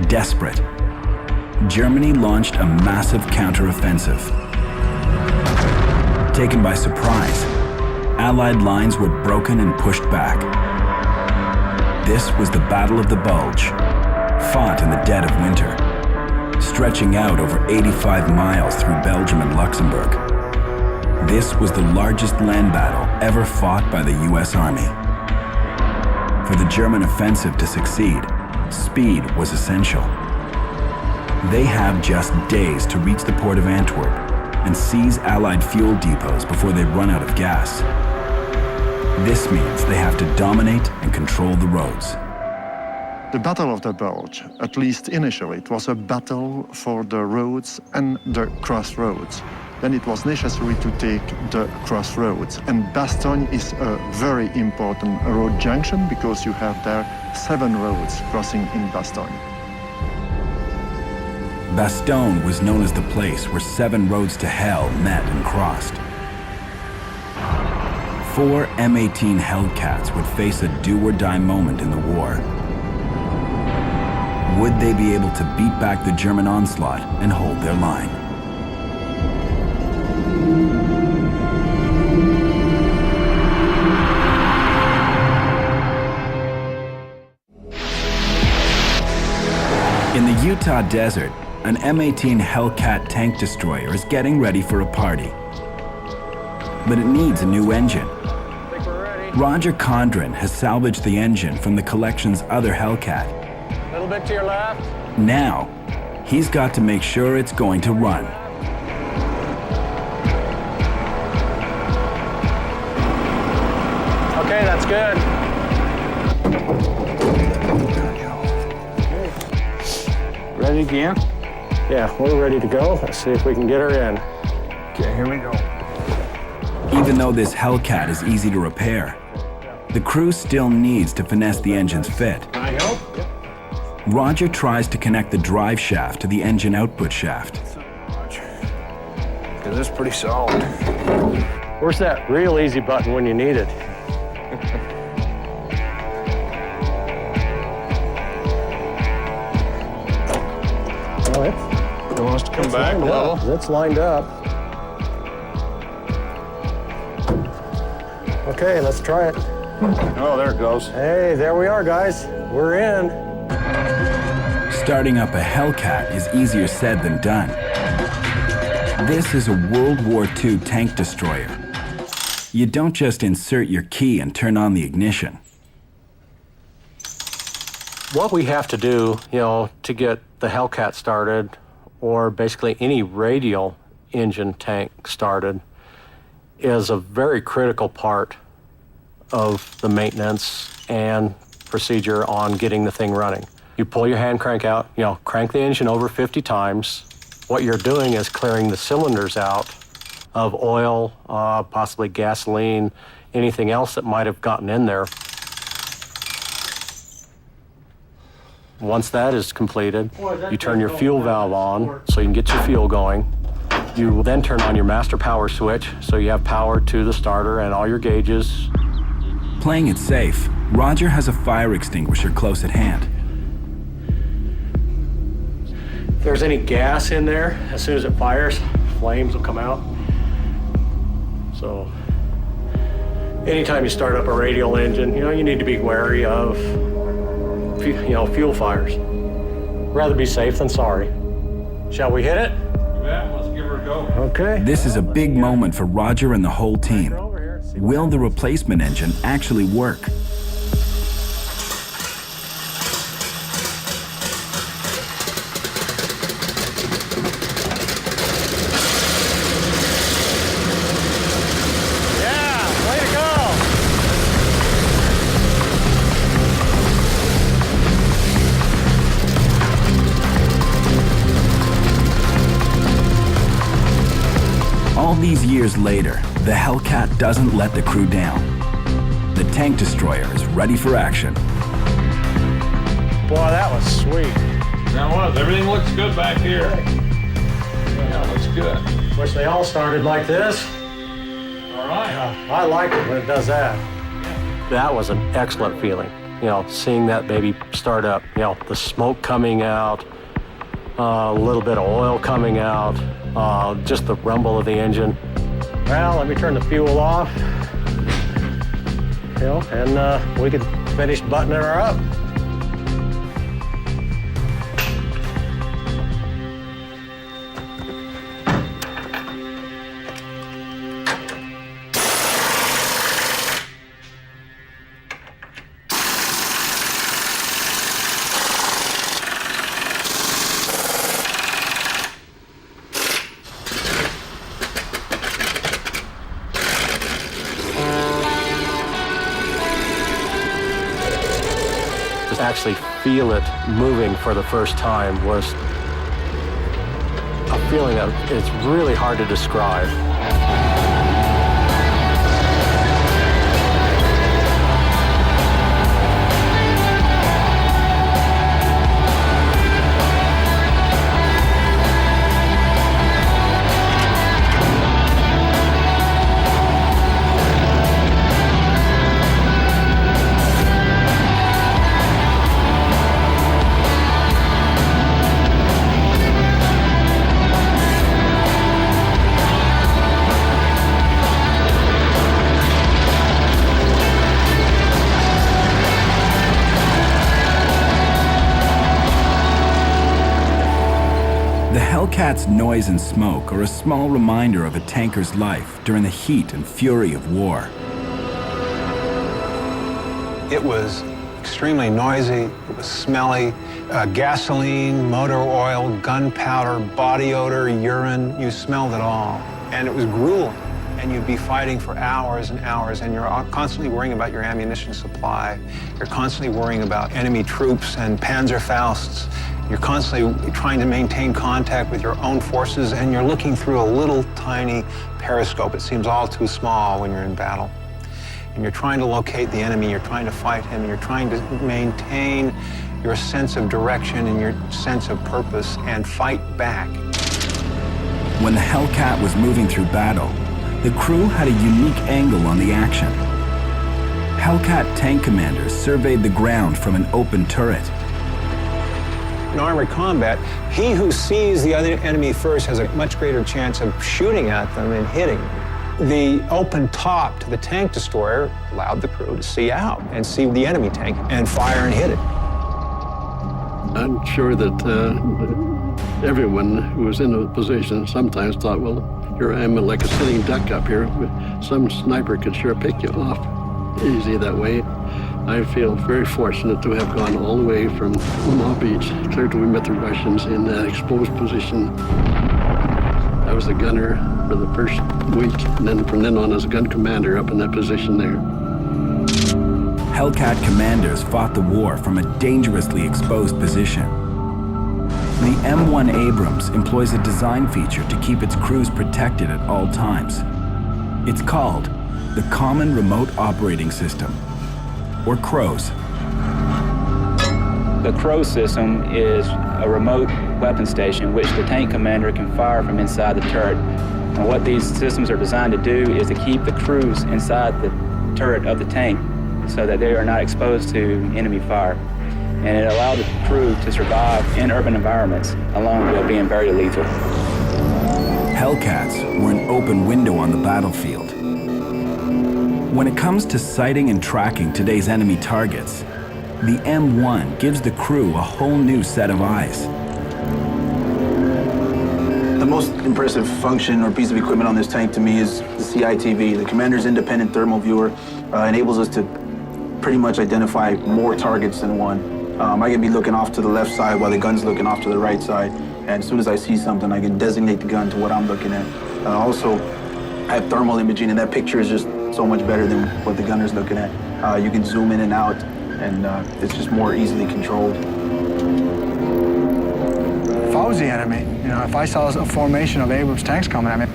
Desperate, Germany launched a massive counteroffensive. Taken by surprise, Allied lines were broken and pushed back. This was the Battle of the Bulge, fought in the dead of winter, stretching out over 85 miles through Belgium and Luxembourg. This was the largest land battle ever fought by the US Army. For the German offensive to succeed, speed was essential. They have just days to reach the port of Antwerp and seize Allied fuel depots before they run out of gas. This means they have to dominate and control the roads. The Battle of the Bulge, at least initially, it was a battle for the roads and the crossroads. Then it was necessary to take the crossroads. And Bastogne is a very important road junction because you have there 7 roads crossing in Bastogne. Bastogne was known as the place where 7 roads to hell met and crossed. 4 M18 Hellcats would face a do-or-die moment in the war. Would they be able to beat back the German onslaught and hold their line? In the Utah desert, an M18 Hellcat tank destroyer is getting ready for a party. But it needs a new engine. Roger Condren has salvaged the engine from the collection's other Hellcat. A little bit to your left. Now, he's got to make sure it's going to run. Okay, that's good. Ready again? Yeah, we're ready to go. Let's see if we can get her in. Okay, here we go. Even though this Hellcat is easy to repair, the crew still needs to finesse the engine's fit. Can I help? Roger tries to connect the drive shaft to the engine output shaft. Because it's pretty solid. Where's that real easy button when you need it? It wants to come back a little. It's lined up. Okay, let's try it. Oh, there it goes. Hey, there we are, guys. We're in. Starting up a Hellcat is easier said than done. This is a World War II tank destroyer. You don't just insert your key and turn on the ignition. What we have to do, to get the Hellcat started, or basically any radial engine tank started, is a very critical part of the maintenance and procedure on getting the thing running. You pull your hand crank out, crank the engine over 50 times. What you're doing is clearing the cylinders out of oil, possibly gasoline, anything else that might have gotten in there. Once that is completed, you turn your fuel valve on so you can get your fuel going. You then turn on your master power switch so you have power to the starter and all your gauges. Playing it safe, Roger has a fire extinguisher close at hand. If there's any gas in there, as soon as it fires, flames will come out. So anytime you start up a radial engine, you need to be wary of fuel fires. Rather be safe than sorry. Shall we hit it? Yeah, let's give her a go. Okay. This is a big moment for Roger and the whole team. Will the replacement engine actually work? Yeah, way to go. All these years later, the Hellcat doesn't let the crew down. The tank destroyer is ready for action. Boy, that was sweet. That was. Everything looks good back here. Yeah, looks good. Wish they all started like this. All right. I like it when it does that. That was an excellent feeling. seeing that baby start up, the smoke coming out, a little bit of oil coming out, just the rumble of the engine. Well, let me turn the fuel off, and we could finish buttoning her up. Actually feel it moving for the first time was a feeling that it's really hard to describe. The Hellcat's noise and smoke are a small reminder of a tanker's life during the heat and fury of war. It was extremely noisy, it was smelly, gasoline, motor oil, gunpowder, body odor, urine, you smelled it all. And it was grueling, and you'd be fighting for hours and hours, and you're constantly worrying about your ammunition supply. You're constantly worrying about enemy troops and Panzerfausts. You're constantly trying to maintain contact with your own forces, and you're looking through a little tiny periscope. It seems all too small when you're in battle. And you're trying to locate the enemy, you're trying to fight him, you're trying to maintain your sense of direction and your sense of purpose and fight back. When the Hellcat was moving through battle, the crew had a unique angle on the action. Hellcat tank commanders surveyed the ground from an open turret. In armored combat, he who sees the other enemy first has a much greater chance of shooting at them and hitting them. The open top to the tank destroyer allowed the crew to see out and see the enemy tank and fire and hit it. I'm sure that everyone who was in a position sometimes thought, well, here I am like a sitting duck up here. Some sniper could sure pick you off easy that way. I feel very fortunate to have gone all the way from Omaha Beach clear till we met the Russians in that exposed position. I was the gunner for the first week, and then from then on as a gun commander up in that position there. Hellcat commanders fought the war from a dangerously exposed position. The M1 Abrams employs a design feature to keep its crews protected at all times. It's called the Common Remote Operating System, or CROWS. The CROWS system is a remote weapon station which the tank commander can fire from inside the turret. And what these systems are designed to do is to keep the crews inside the turret of the tank so that they are not exposed to enemy fire. And it allowed the crew to survive in urban environments along with being very lethal. Hellcats were an open window on the battlefield. When it comes to sighting and tracking today's enemy targets, the M1 gives the crew a whole new set of eyes. The most impressive function or piece of equipment on this tank to me is the CITV. The Commander's Independent Thermal Viewer enables us to pretty much identify more targets than one. I can be looking off to the left side while the gun's looking off to the right side. And as soon as I see something, I can designate the gun to what I'm looking at. Also, I have thermal imaging, and that picture is just so much better than what the gunner's looking at. You can zoom in and out, and it's just more easily controlled. If I was the enemy, if I saw a formation of Abrams tanks coming at me,